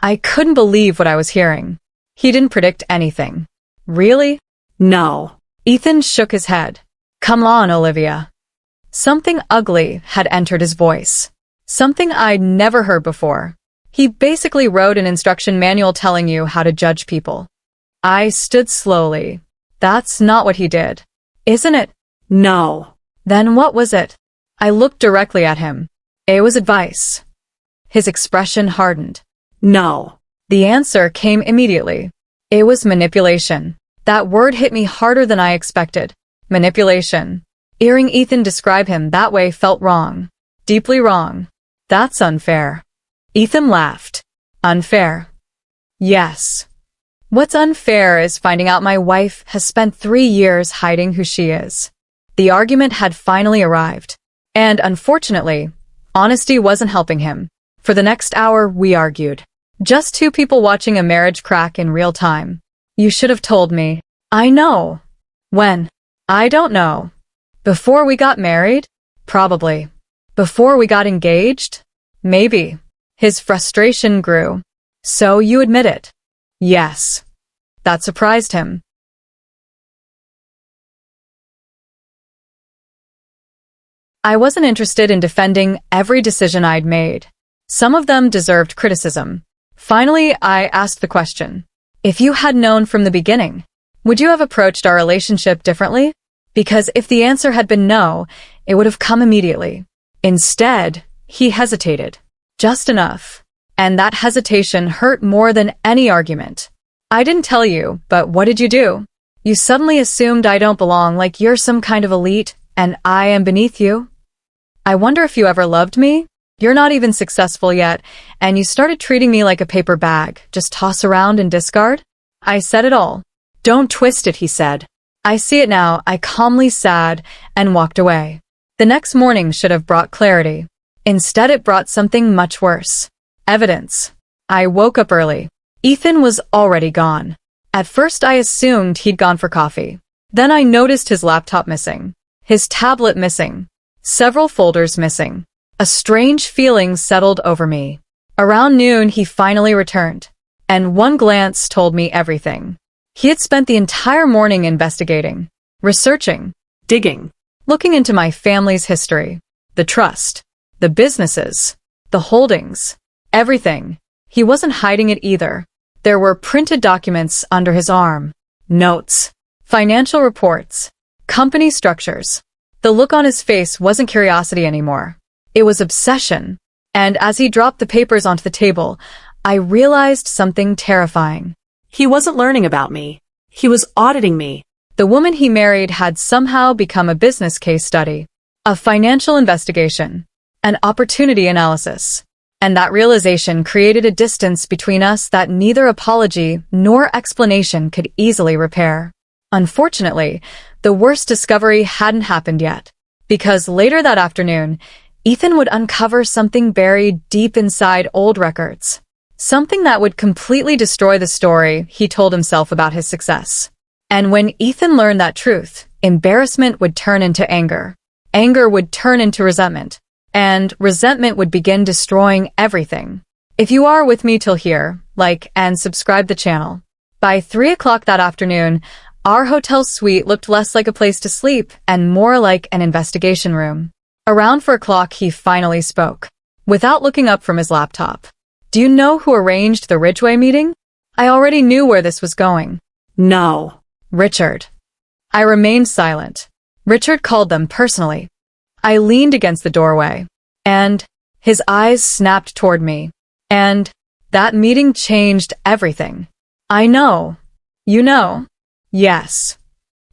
I couldn't believe what I was hearing. He didn't predict anything. Really? No. Ethan shook his head. "Come on, Olivia." Something ugly had entered his voice. Something I'd never heard before. He basically wrote an instruction manual telling you how to judge people. I stood slowly. That's not what he did. Isn't it? No. Then what was it? I looked directly at him. It was advice. His expression hardened. No. The answer came immediately. It was manipulation. That word hit me harder than I expected. Manipulation. Hearing Ethan describe him that way felt wrong. Deeply wrong. That's unfair. Ethan laughed. Unfair? Yes. What's unfair is finding out my wife has spent 3 years hiding who she is. The argument had finally arrived. And unfortunately, honesty wasn't helping him. For the next hour, we argued. Just two people watching a marriage crack in real time. You should have told me. I know. When? I don't know. Before we got married? Probably. Before we got engaged? Maybe. His frustration grew. So you admit it? Yes. That surprised him. I wasn't interested in defending every decision I'd made. Some of them deserved criticism. Finally, I asked the question. If you had known from the beginning, would you have approached our relationship differently? Because if the answer had been no, it would have come immediately. Instead, he hesitated. Just enough. And that hesitation hurt more than any argument. I didn't tell you, but what did you do? You suddenly assumed I don't belong, like you're some kind of elite, and I am beneath you. I wonder if you ever loved me? You're not even successful yet, and you started treating me like a paper bag, just toss around and discard? I said it all. Don't twist it, he said. I see it now, I calmly said, and walked away. The next morning should have brought clarity. Instead, it brought something much worse. Evidence. I woke up early. Ethan was already gone. At first, I assumed he'd gone for coffee. Then I noticed his laptop missing. His tablet missing. Several folders missing. A strange feeling settled over me. Around noon, he finally returned. And one glance told me everything. He had spent the entire morning investigating, researching, Digging. looking into my family's history, the trust, the businesses, the holdings, everything. He wasn't hiding it either. There were printed documents under his arm, notes, financial reports, company structures. The look on his face wasn't curiosity anymore. It was obsession. And as he dropped the papers onto the table, I realized something terrifying. He wasn't learning about me. He was auditing me. The woman he married had somehow become a business case study, a financial investigation, an opportunity analysis. And that realization created a distance between us that neither apology nor explanation could easily repair. Unfortunately, the worst discovery hadn't happened yet, because later that afternoon, Ethan would uncover something buried deep inside old records. Something that would completely destroy the story he told himself about his success. And when Ethan learned that truth, embarrassment would turn into anger. Anger would turn into resentment. And resentment would begin destroying everything. If you are with me till here, like and subscribe the channel. By 3 o'clock that afternoon, our hotel suite looked less like a place to sleep and more like an investigation room. Around 4 o'clock, he finally spoke, without looking up from his laptop. Do you know who arranged the Ridgeway meeting? I already knew where this was going. No. Richard. I remained silent. Richard called them personally. I leaned against the doorway, and his eyes snapped toward me. And that meeting changed everything. I know. You know? Yes.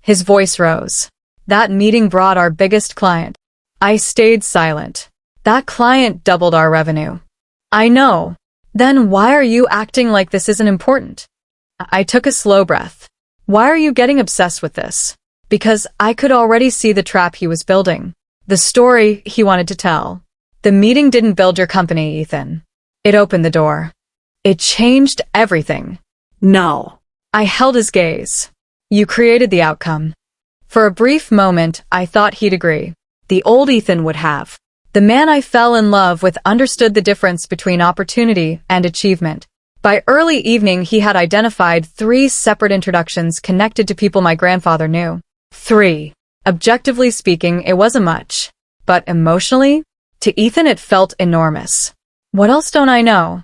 His voice rose. That meeting brought our biggest client. I stayed silent. That client doubled our revenue. I know. Then why are you acting like this isn't important? I took a slow breath. Why are you getting obsessed with this? Because I could already see the trap he was building. The story he wanted to tell. The meeting didn't build your company, Ethan. It opened the door. It changed everything. No. I held his gaze. You created the outcome. For a brief moment, I thought he'd agree. The old Ethan would have. The man I fell in love with understood the difference between opportunity and achievement. By early evening, he had identified 3 separate introductions connected to people my grandfather knew. 3. Objectively speaking, it wasn't much. But emotionally, to Ethan it felt enormous. What else don't I know?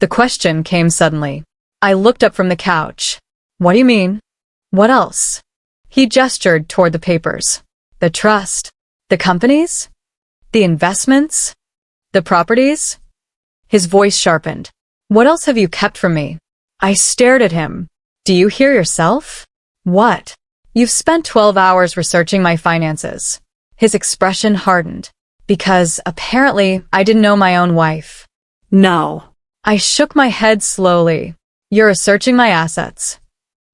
The question came suddenly. I looked up from the couch. What do you mean? What else? He gestured toward the papers. The trust. The companies? The investments? The properties? His voice sharpened. What else have you kept from me? I stared at him. Do you hear yourself? What? You've spent 12 hours researching my finances. His expression hardened. Because, apparently, I didn't know my own wife. No. I shook my head slowly. You're researching my assets.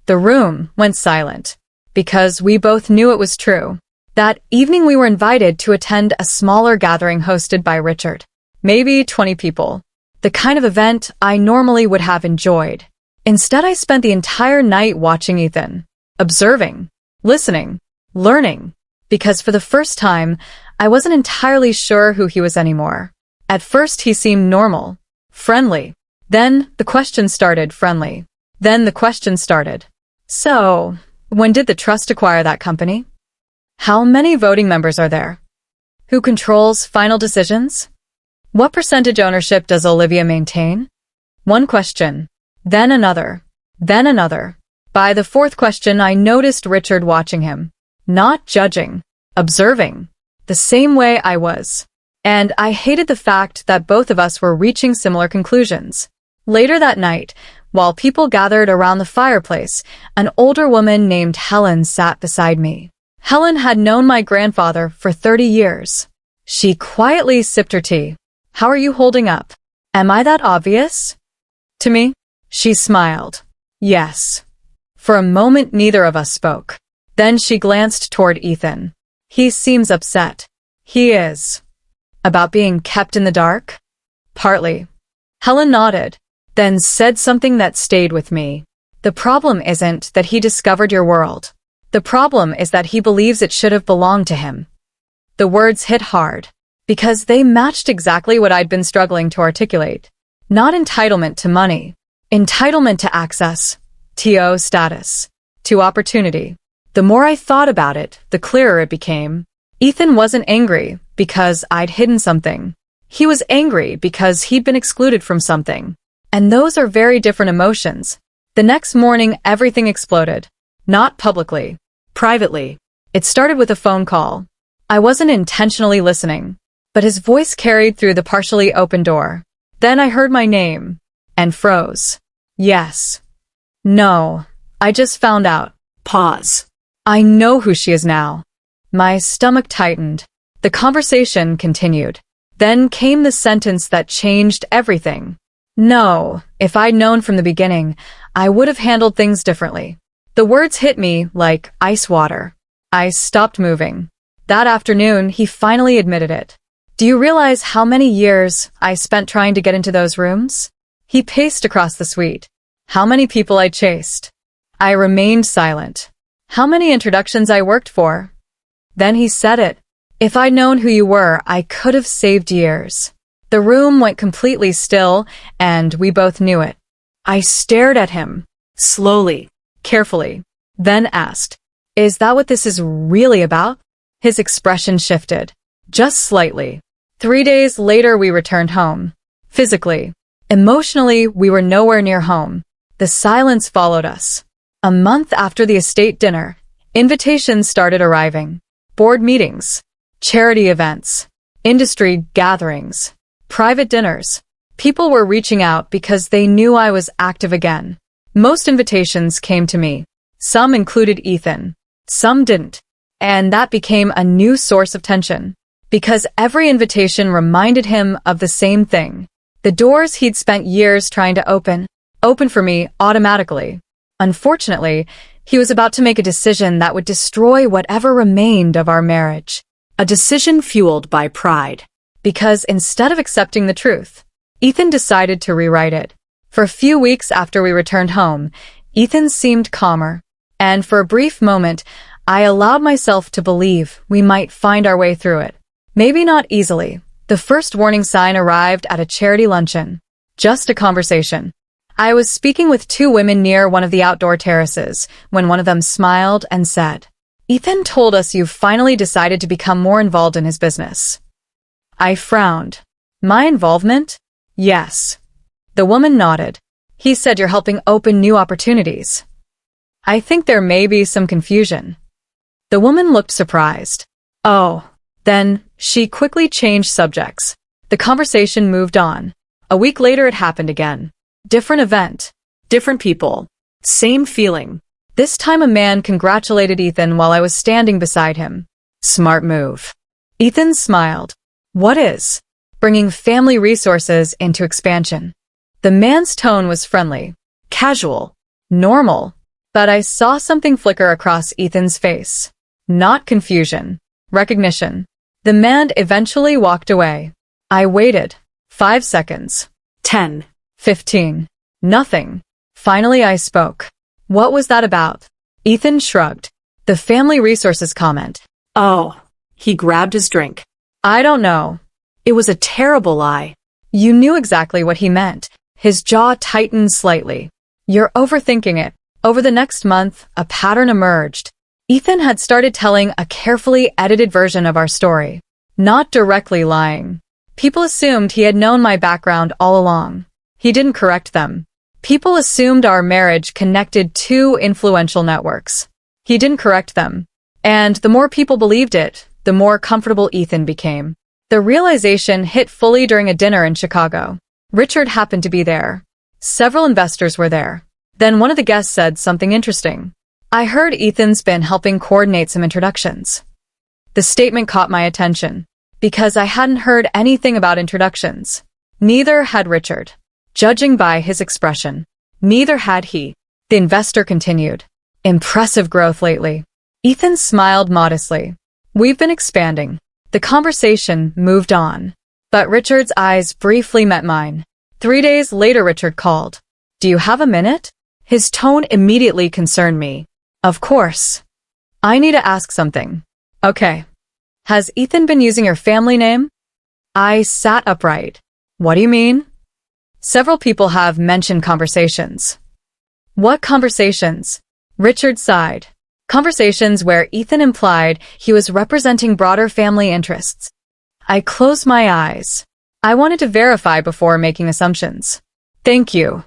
The room went silent. Because we both knew it was true. That evening we were invited to attend a smaller gathering hosted by Richard. Maybe 20 people. The kind of event I normally would have enjoyed. Instead, I spent the entire night watching Ethan. Observing. Listening. Learning. Because for the first time, I wasn't entirely sure who he was anymore. At first, he seemed normal. Friendly. Then the question started friendly. Then the question started. So, when did the trust acquire that company? How many voting members are there? Who controls final decisions? What percentage ownership does Olivia maintain? One question. Then another. Then another. By the fourth question, I noticed Richard watching him. Not judging. Observing. The same way I was. And I hated the fact that both of us were reaching similar conclusions. Later that night, while people gathered around the fireplace, an older woman named Helen sat beside me. Helen had known my grandfather for 30 years. She quietly sipped her tea. How are you holding up? Am I that obvious? To me? She smiled. Yes. For a moment, neither of us spoke. Then she glanced toward Ethan. He seems upset. He is. About being kept in the dark? Partly. Helen nodded, then said something that stayed with me. The problem isn't that he discovered your world. The problem is that he believes it should have belonged to him. The words hit hard, because they matched exactly what I'd been struggling to articulate. Not entitlement to money. Entitlement to access. TO status. To opportunity. The more I thought about it, the clearer it became. Ethan wasn't angry because I'd hidden something. He was angry because he'd been excluded from something. And those are very different emotions. The next morning, everything exploded. Not publicly. Privately. It started with a phone call. I wasn't intentionally listening, but his voice carried through the partially open door. Then I heard my name. And froze. Yes. No. I just found out. Pause. I know who she is now. My stomach tightened. The conversation continued. Then came the sentence that changed everything. No, if I'd known from the beginning, I would have handled things differently. The words hit me like ice water. I stopped moving. That afternoon, he finally admitted it. Do you realize how many years I spent trying to get into those rooms? He paced across the suite. How many people I chased? I remained silent. How many introductions I worked for? Then he said it. If I'd known who you were, I could have saved years. The room went completely still, and we both knew it. I stared at him. Slowly. Carefully. Then asked, is that what this is really about? His expression shifted. Just slightly. 3 days later, we returned home. Physically. Emotionally, we were nowhere near home. The silence followed us. A month after the estate dinner, invitations started arriving. Board meetings. Charity events. Industry gatherings. Private dinners. People were reaching out because they knew I was active again. Most invitations came to me. Some included Ethan. Some didn't. And that became a new source of tension. Because every invitation reminded him of the same thing. The doors he'd spent years trying to open for me automatically. Unfortunately, he was about to make a decision that would destroy whatever remained of our marriage. A decision fueled by pride. Because instead of accepting the truth, Ethan decided to rewrite it. For a few weeks after we returned home, Ethan seemed calmer. And for a brief moment, I allowed myself to believe we might find our way through it. Maybe not easily. The first warning sign arrived at a charity luncheon. Just a conversation. I was speaking with 2 women near one of the outdoor terraces when one of them smiled and said, Ethan told us you've finally decided to become more involved in his business. I frowned. My involvement? Yes. The woman nodded. He said you're helping open new opportunities. I think there may be some confusion. The woman looked surprised. Oh, then she quickly changed subjects. The conversation moved on. A week later it happened again. Different event. Different people. Same feeling. This time a man congratulated Ethan while I was standing beside him. Smart move. Ethan smiled. What is? Bringing family resources into expansion. The man's tone was friendly, casual, normal, but I saw something flicker across Ethan's face. Not confusion, recognition. The man eventually walked away. I waited. 5 seconds. 10. 15. Nothing. Finally I spoke. What was that about? Ethan shrugged. The family resources comment. Oh. He grabbed his drink. I don't know. It was a terrible lie. You knew exactly what he meant. His jaw tightened slightly. You're overthinking it. Over the next month, a pattern emerged. Ethan had started telling a carefully edited version of our story. Not directly lying. People assumed he had known my background all along. He didn't correct them. People assumed our marriage connected two influential networks. He didn't correct them. And the more people believed it, the more comfortable Ethan became. The realization hit fully during a dinner in Chicago. Richard happened to be there. Several investors were there. Then one of the guests said something interesting. I heard Ethan's been helping coordinate some introductions. The statement caught my attention, because I hadn't heard anything about introductions. Neither had Richard. Judging by his expression, neither had he. The investor continued. Impressive growth lately. Ethan smiled modestly. We've been expanding. The conversation moved on. But Richard's eyes briefly met mine. 3 days later Richard called. Do you have a minute? His tone immediately concerned me. Of course. I need to ask something. Okay. Has Ethan been using your family name? I sat upright. What do you mean? Several people have mentioned conversations. What conversations? Richard sighed. Conversations where Ethan implied he was representing broader family interests. I closed my eyes. I wanted to verify before making assumptions. Thank you,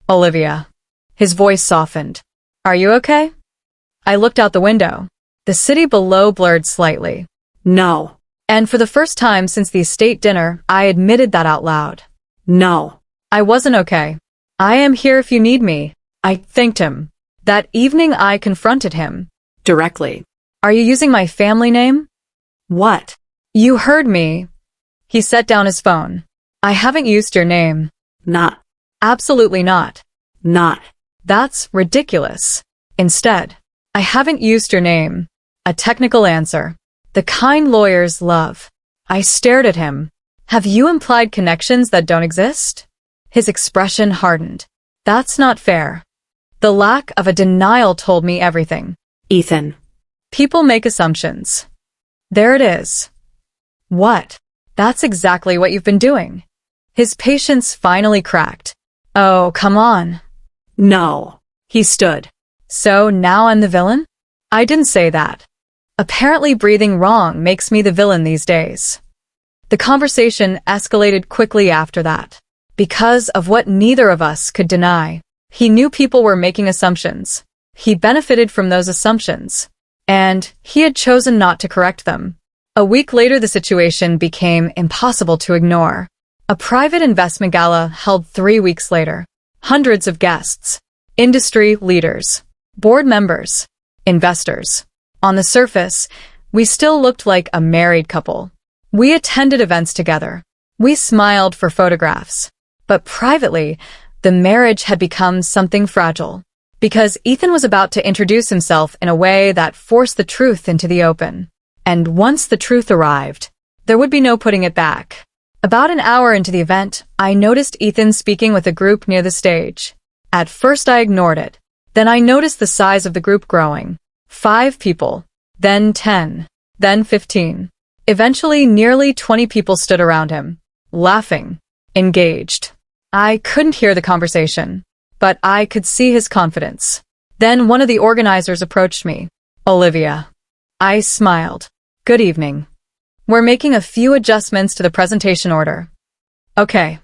Olivia. His voice softened. Are you okay? I looked out the window. The city below blurred slightly. No. And for the first time since the estate dinner, I admitted that out loud. No. I wasn't okay. I am here if you need me. I thanked him. That evening I confronted him. Directly. Are you using my family name? What? You heard me. He set down his phone. I haven't used your name. Not. Absolutely not. Not. That's ridiculous. Instead, I haven't used your name. A technical answer. The kind lawyers love. I stared at him. Have you implied connections that don't exist? His expression hardened. That's not fair. The lack of a denial told me everything. Ethan. People make assumptions. There it is. What? That's exactly what you've been doing. His patience finally cracked. Oh, come on. No. He stood. So now I'm the villain? I didn't say that. Apparently breathing wrong makes me the villain these days. The conversation escalated quickly after that. Because of what neither of us could deny. He knew people were making assumptions. He benefited from those assumptions. And he had chosen not to correct them. A week later the situation became impossible to ignore. A private investment gala held 3 weeks later. Hundreds of guests. Industry leaders. Board members. Investors. On the surface, we still looked like a married couple. We attended events together. We smiled for photographs. But privately, the marriage had become something fragile. Because Ethan was about to introduce himself in a way that forced the truth into the open. And once the truth arrived, there would be no putting it back. About an hour into the event, I noticed Ethan speaking with a group near the stage. At first I ignored it. Then I noticed the size of the group growing. 5 people, then 10, then 15. Eventually, nearly 20 people stood around him, laughing, engaged. I couldn't hear the conversation, but I could see his confidence. Then one of the organizers approached me. Olivia. I smiled. Good evening. We're making a few adjustments to the presentation order. Okay.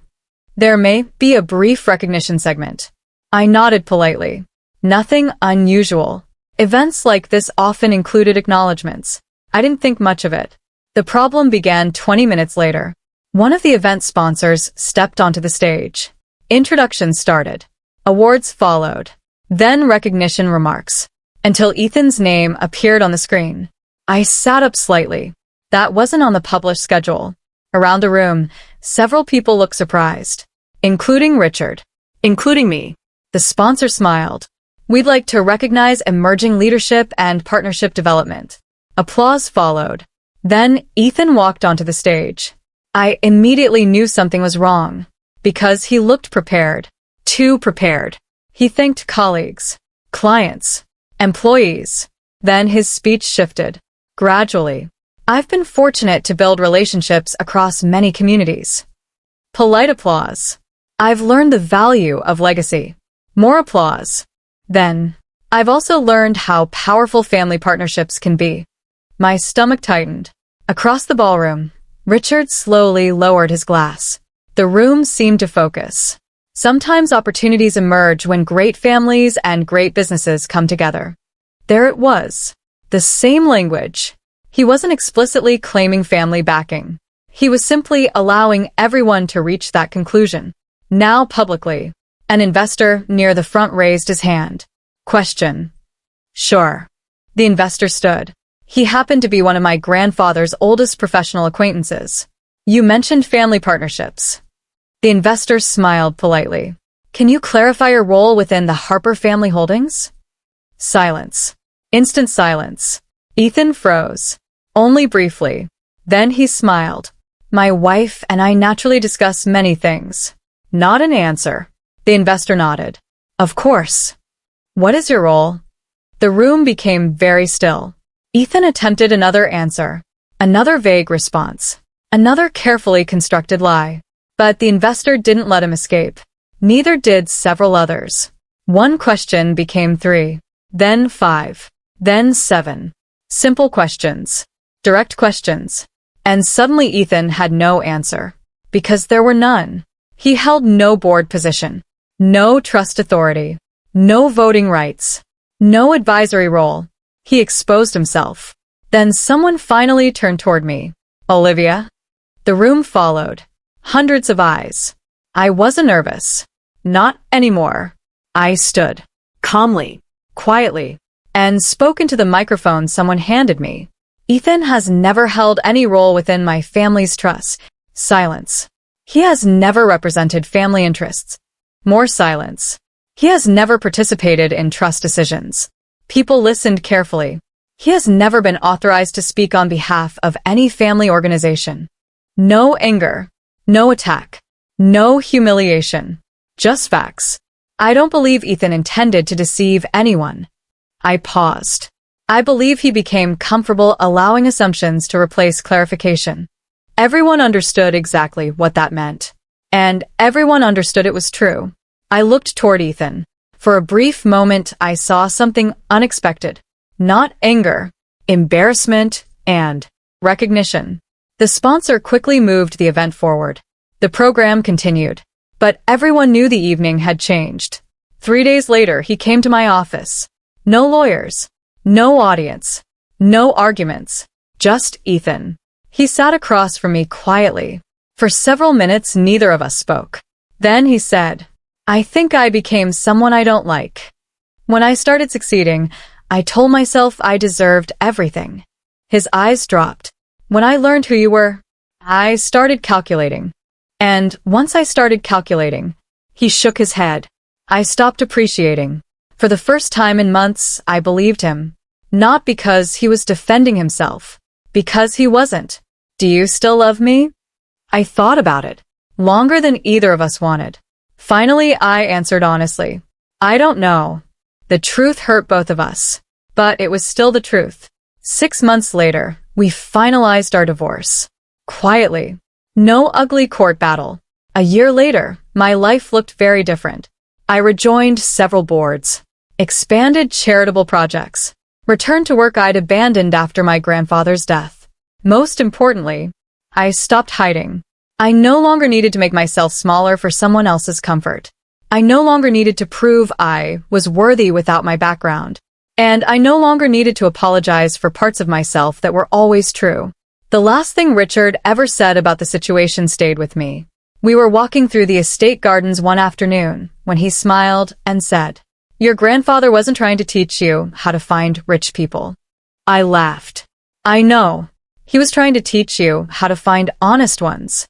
There may be a brief recognition segment. I nodded politely. Nothing unusual. Events like this often included acknowledgments. I didn't think much of it. The problem began 20 minutes later. One of the event sponsors stepped onto the stage. Introductions started. Awards followed. Then recognition remarks. Until Ethan's name appeared on the screen. I sat up slightly. That wasn't on the published schedule. Around the room, several people looked surprised, including Richard. Including me. The sponsor smiled. We'd like to recognize emerging leadership and partnership development. Applause followed. Then Ethan walked onto the stage. I immediately knew something was wrong, because he looked prepared. Too prepared. He thanked colleagues, clients, employees. Then his speech shifted. Gradually. I've been fortunate to build relationships across many communities. Polite applause. I've learned the value of legacy. More applause. Then, I've also learned how powerful family partnerships can be. My stomach tightened. Across the ballroom, Richard slowly lowered his glass. The room seemed to focus. Sometimes opportunities emerge when great families and great businesses come together. There it was. The same language. He wasn't explicitly claiming family backing. He was simply allowing everyone to reach that conclusion. Now publicly, an investor near the front raised his hand. Question. Sure. The investor stood. He happened to be one of my grandfather's oldest professional acquaintances. You mentioned family partnerships. The investor smiled politely. Can you clarify your role within the Harper family holdings? Silence. Instant silence. Ethan froze. Only briefly. Then he smiled. My wife and I naturally discuss many things. Not an answer. The investor nodded. Of course. What is your role? The room became very still. Ethan attempted another answer. Another vague response. Another carefully constructed lie. But the investor didn't let him escape. Neither did several others. One question became 3. Then 5. Then 7. Simple questions. Direct questions. And suddenly Ethan had no answer. Because there were none. He held no board position. No trust authority. No voting rights. No advisory role. He exposed himself. Then someone finally turned toward me. Olivia? The room followed. Hundreds of eyes. I wasn't nervous. Not anymore. I stood. Calmly. Quietly. And spoke into the microphone someone handed me. Ethan has never held any role within my family's trust. Silence. He has never represented family interests. More silence. He has never participated in trust decisions. People listened carefully. He has never been authorized to speak on behalf of any family organization. No anger. No attack. No humiliation. Just facts. I don't believe Ethan intended to deceive anyone. I paused. I believe he became comfortable allowing assumptions to replace clarification. Everyone understood exactly what that meant. And everyone understood it was true. I looked toward Ethan. For a brief moment, I saw something unexpected. Not anger, embarrassment, and recognition. The sponsor quickly moved the event forward. The program continued. But everyone knew the evening had changed. 3 days later, he came to my office. No lawyers. No audience. No arguments. Just Ethan. He sat across from me quietly. For several minutes, neither of us spoke. Then he said, I think I became someone I don't like. When I started succeeding, I told myself I deserved everything. His eyes dropped. When I learned who you were, I started calculating. And once I started calculating, he shook his head. I stopped appreciating. For the first time in months, I believed him. Not because he was defending himself. Because he wasn't. Do you still love me? I thought about it. Longer than either of us wanted. Finally, I answered honestly. I don't know. The truth hurt both of us. But it was still the truth. 6 months later, we finalized our divorce. Quietly. No ugly court battle. A year later, my life looked very different. I rejoined several boards. Expanded charitable projects. Returned to work I'd abandoned after my grandfather's death. Most importantly, I stopped hiding. I no longer needed to make myself smaller for someone else's comfort. I no longer needed to prove I was worthy without my background. And I no longer needed to apologize for parts of myself that were always true. The last thing Richard ever said about the situation stayed with me. We were walking through the estate gardens one afternoon when he smiled and said, "Your grandfather wasn't trying to teach you how to find rich people." I laughed. I know. He was trying to teach you how to find honest ones.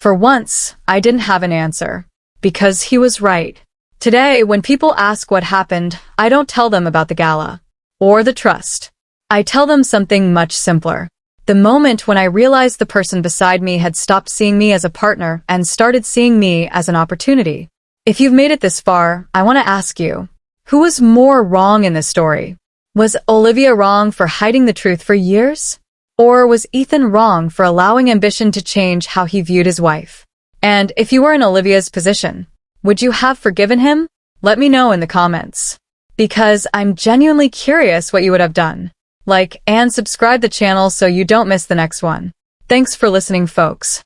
For once, I didn't have an answer. Because he was right. Today, when people ask what happened, I don't tell them about the gala or the trust. I tell them something much simpler. The moment when I realized the person beside me had stopped seeing me as a partner and started seeing me as an opportunity. If you've made it this far, I want to ask you, who was more wrong in this story? Was Olivia wrong for hiding the truth for years? Or was Ethan wrong for allowing ambition to change how he viewed his wife? And if you were in Olivia's position, would you have forgiven him? Let me know in the comments. Because I'm genuinely curious what you would have done. Like and subscribe the channel so you don't miss the next one. Thanks for listening, folks.